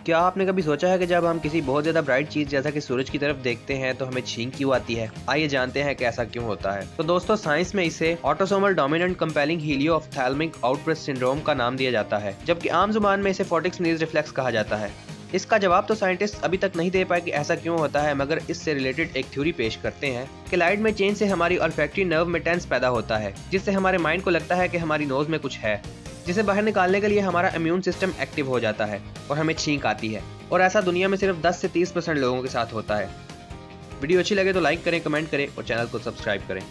क्या आपने कभी सोचा है कि जब हम किसी बहुत ज़्यादा ब्राइट चीज़ जैसा कि सूरज की तरफ देखते हैं तो हमें छींक क्यों आती है? आइए जानते हैं कि ऐसा क्यों होता है। तो दोस्तों, साइंस में इसे autosomal dominant compelling Helio-ophthalmic outburst syndrome का नाम दिया जाता है, जबकि आम जुबान में इसे फोटिक स्नीज रिफ्लेक्स कहा जाता है। इसका जवाब तो साइंटिस्ट अभी तक नहीं दे पाए कि ऐसा क्यों होता है, मगर इससे रिलेटेड एक थ्योरी पेश करते हैं कि लाइट में चेंज से हमारी ऑल्फैक्टरी नर्व में टेंस पैदा होता है, जिससे हमारे माइंड को लगता है कि हमारी नोज में कुछ है, जिसे बाहर निकालने के लिए हमारा इम्यून सिस्टम एक्टिव हो जाता है और हमें छींक आती है। और ऐसा दुनिया में सिर्फ 10 से 30% लोगों के साथ होता है। वीडियो अच्छी लगे तो लाइक करें, कमेंट करें और चैनल को सब्सक्राइब करें।